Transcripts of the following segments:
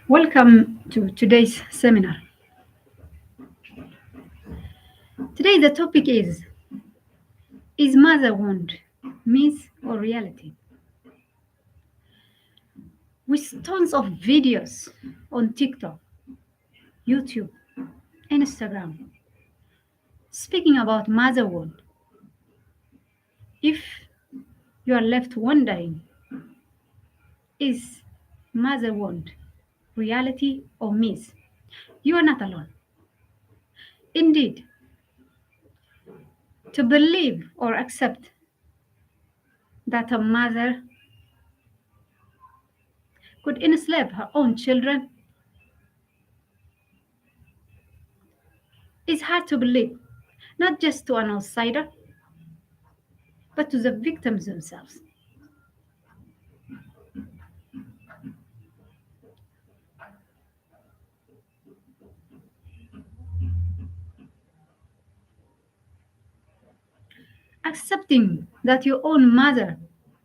Welcome to today's seminar. Today the topic is mother wound myth or reality? With tons of videos on TikTok, YouTube, Instagram speaking about mother wound, if you are left wondering, is mother wound reality or myth? You are not alone. Indeed, to believe or accept that a mother could enslave her own children is hard to believe, not just to an outsider, but to the victims themselves. Accepting that your own mother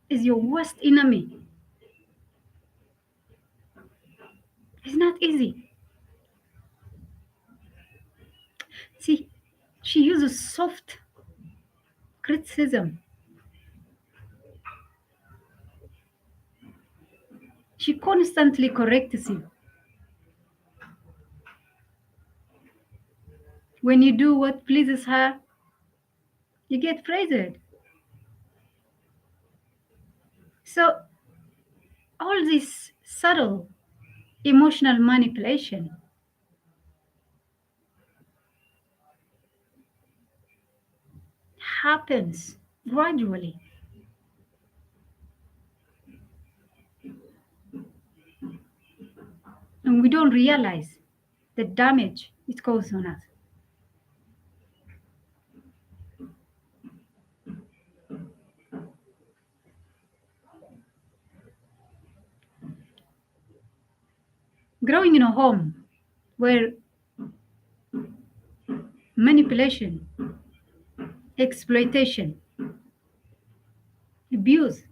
is your worst enemy is not easy. See, she uses soft criticism. She constantly corrects you. When you do what pleases her, you get praised. So, all this subtle emotional manipulation happens gradually, and we don't realize the damage it causes on us. Growing in a home where manipulation, exploitation, abuse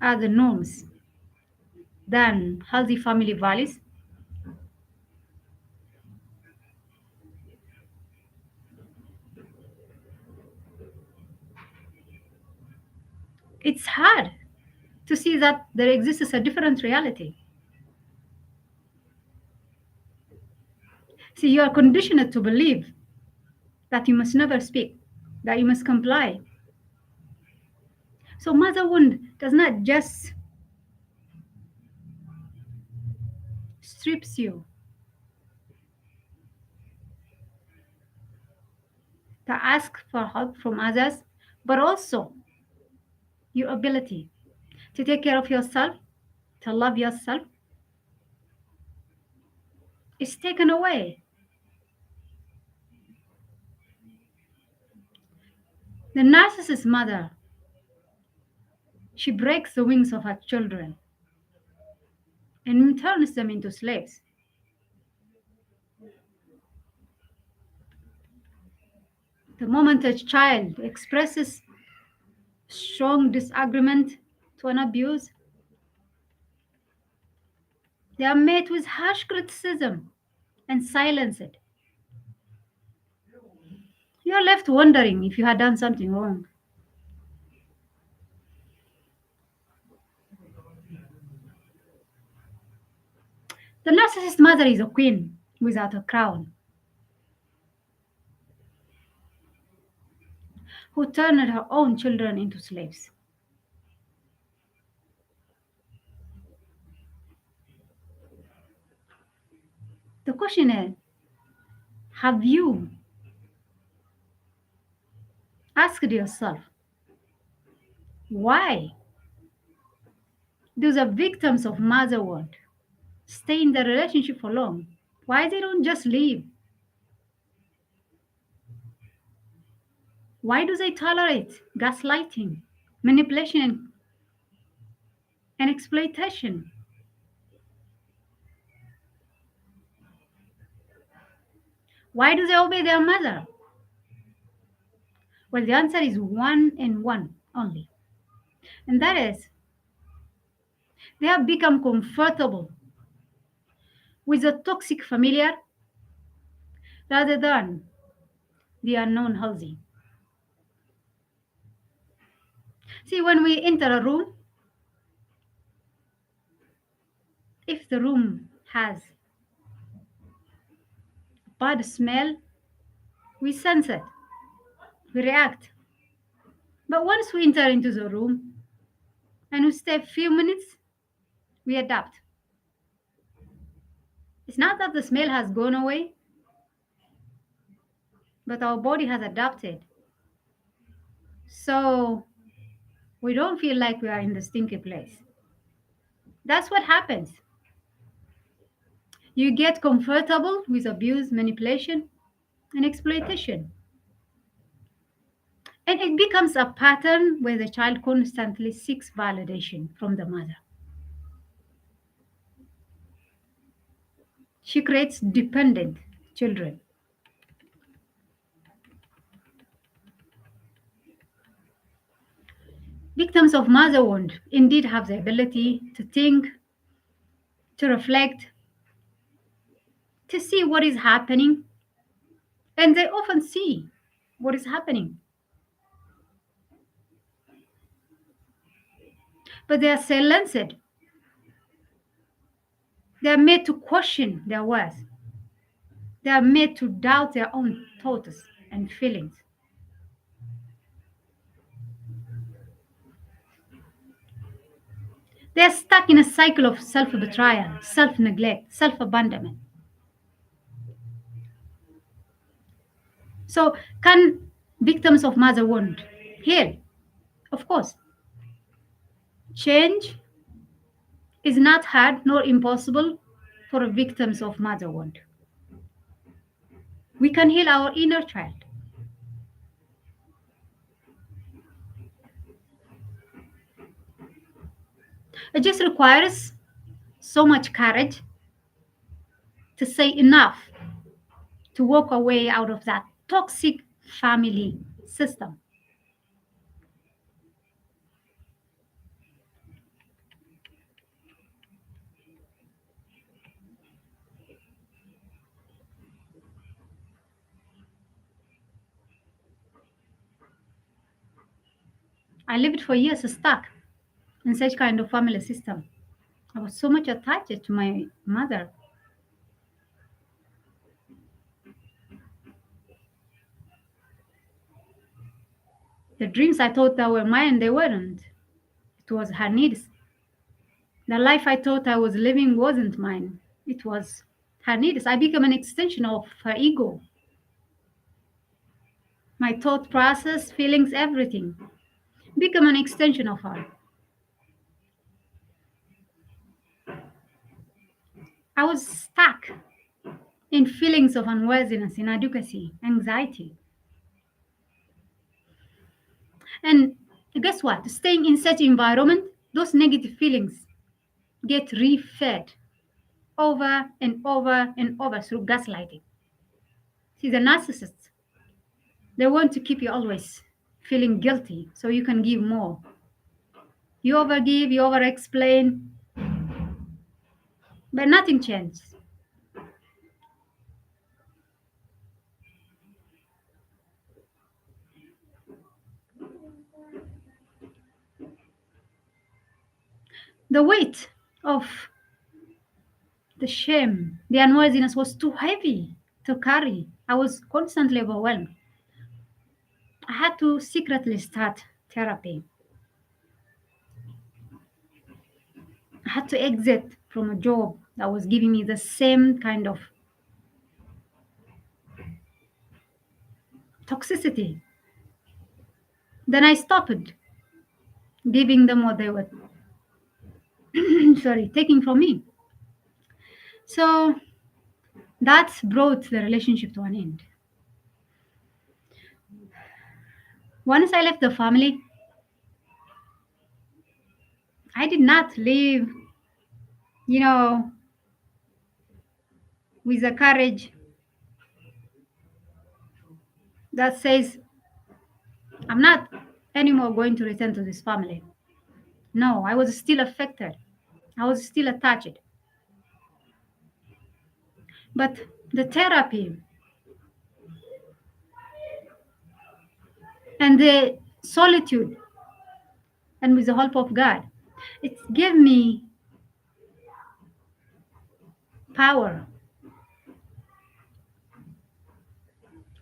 are the norms than healthy family values, it's hard to see that there exists a different reality. See, you are conditioned to believe that you must never speak, that you must comply. So, mother wound does not just strips you to ask for help from others, but also your ability to take care of yourself, to love yourself, is taken away. The narcissist mother, she breaks the wings of her children and turns them into slaves. The moment a child expresses strong disagreement to an abuse, they are met with harsh criticism and silenced. You are left wondering if you had done something wrong. The narcissist mother is a queen without a crown, who turned her own children into slaves. The question is, have you asked yourself, why do the victims of motherhood stay in the relationship for long? Why they don't just leave? Why do they tolerate gaslighting, manipulation, and exploitation? Why do they obey their mother? Well, the answer is one and one only. And that is, they have become comfortable with a toxic familiar rather than the unknown healthy. See, when we enter a room, if the room has bad smell, we sense it, we react. But once we enter into the room and we stay a few minutes, we adapt. It's not that the smell has gone away, but our body has adapted. So we don't feel like we are in the stinky place. That's what happens. You get comfortable with abuse, manipulation, and exploitation. And it becomes a pattern where the child constantly seeks validation from the mother. She creates dependent children. Victims of mother wound indeed have the ability to think, to reflect, to see what is happening, and they often see what is happening. But they are silenced. They are made to question their worth. They are made to doubt their own thoughts and feelings. They are stuck in a cycle of self betrayal, self neglect, self abandonment. So, can victims of mother wound heal? Of course. Change is not hard nor impossible for victims of mother wound. We can heal our inner child. It just requires so much courage to say enough, to walk away out of that toxic family system. I lived for years stuck in such kind of family system. I was so much attached to my mother. The dreams I thought that were mine, they weren't. It was her needs. The life I thought I was living wasn't mine. It was her needs. I became an extension of her ego. My thought process, feelings, everything become an extension of her. I was stuck in feelings of unworthiness, inadequacy, anxiety. And guess what? Staying in such environment, those negative feelings get refed over and over and over through gaslighting. See, the narcissists, they want to keep you always feeling guilty so you can give more. You overgive, you over explain, but nothing changes. The weight of the shame, the unworthiness was too heavy to carry. I was constantly overwhelmed. I had to secretly start therapy. I had to exit from a job that was giving me the same kind of toxicity. Then I stopped giving them what they were sorry, taking from me. So that brought the relationship to an end. Once I left the family, I did not leave, you know, with the courage that says, I'm not anymore going to return to this family. No, I was still affected. I was still attached. But the therapy and the solitude, and with the help of God, it gave me power.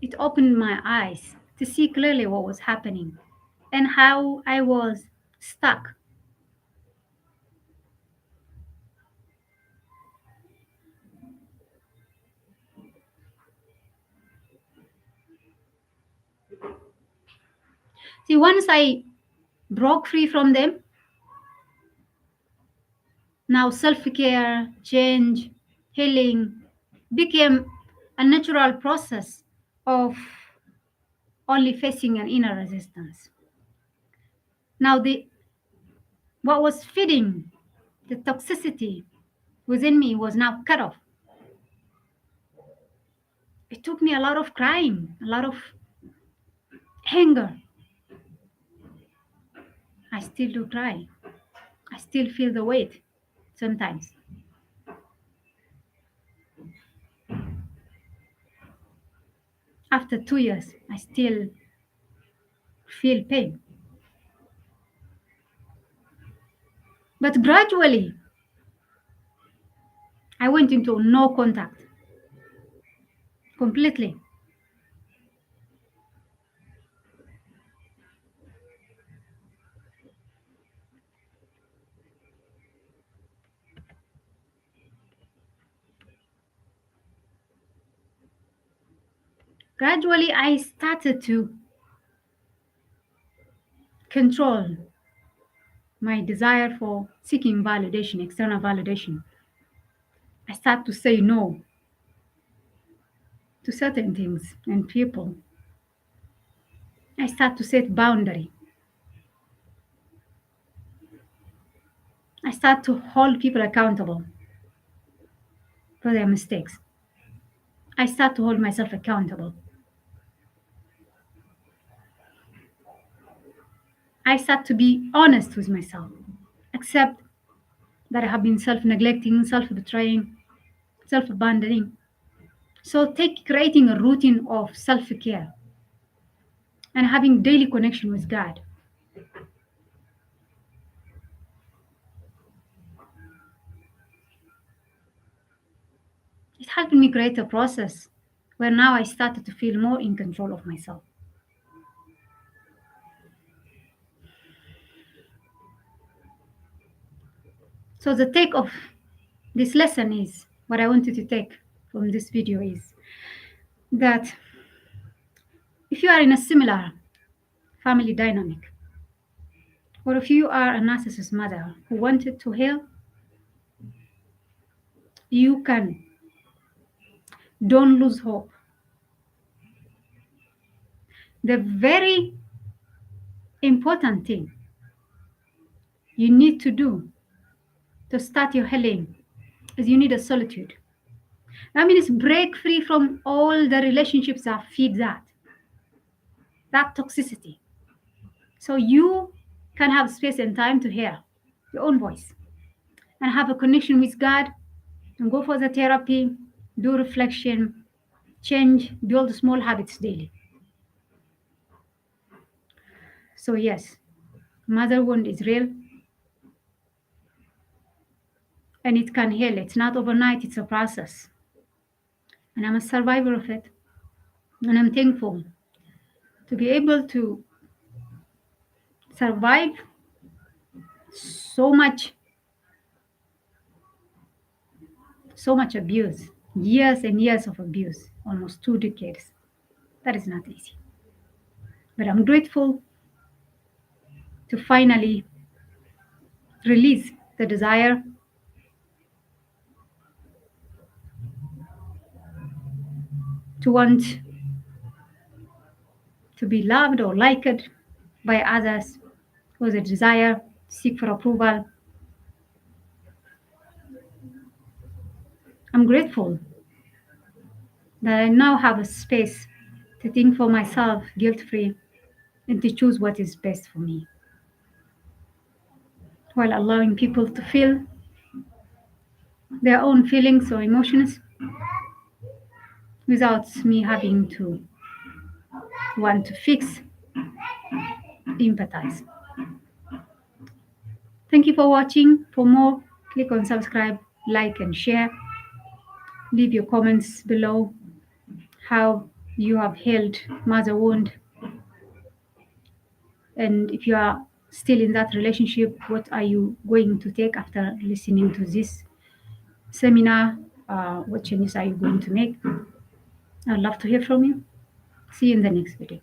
It opened my eyes to see clearly what was happening and how I was stuck. See, once I broke free from them, now self care, change, healing became a natural process of only facing an inner resistance. Now, what was feeding the toxicity within me was now cut off. It took me a lot of crying, a lot of anger. I still do cry. I still feel the weight sometimes. After 2 years, I still feel pain. But gradually, I went into no contact completely. Gradually, I started to control my desire for seeking validation, external validation. I start to say no to certain things and people. I start to set boundary. I start to hold people accountable for their mistakes. I start to hold myself accountable. I start to be honest with myself, accept that I have been self neglecting, self betraying, self abandoning. So, take creating a routine of self care and having daily connection with God. It helped me create a process where now I started to feel more in control of myself. So, the take of this lesson is what I wanted to take from this video is that if you are in a similar family dynamic, or if you are a narcissist mother who wanted to heal, you can. Don't lose hope. The very important thing you need to do to start your healing is you need a solitude. That means break free from all the relationships that feed that toxicity. So you can have space and time to hear your own voice and have a connection with God and go for the therapy, do reflection, change, build small habits daily. So yes, mother wound is real and it can heal. It's not overnight, it's a process. And I'm a survivor of it. And I'm thankful to be able to survive so much, so much abuse, years and years of abuse, almost 2 decades. That is not easy. But I'm grateful to finally release the desire to want to be loved or liked by others, with a desire to seek for approval. I'm grateful that I now have a space to think for myself guilt free and to choose what is best for me while allowing people to feel their own feelings or emotions without me having to want to fix, empathize. Thank you for watching. For more, click on subscribe, like, and share. Leave your comments below how you have healed mother wound. And if you are still in that relationship, what are you going to take after listening to this seminar? What changes are you going to make? I'd love to hear from you. See you in the next video.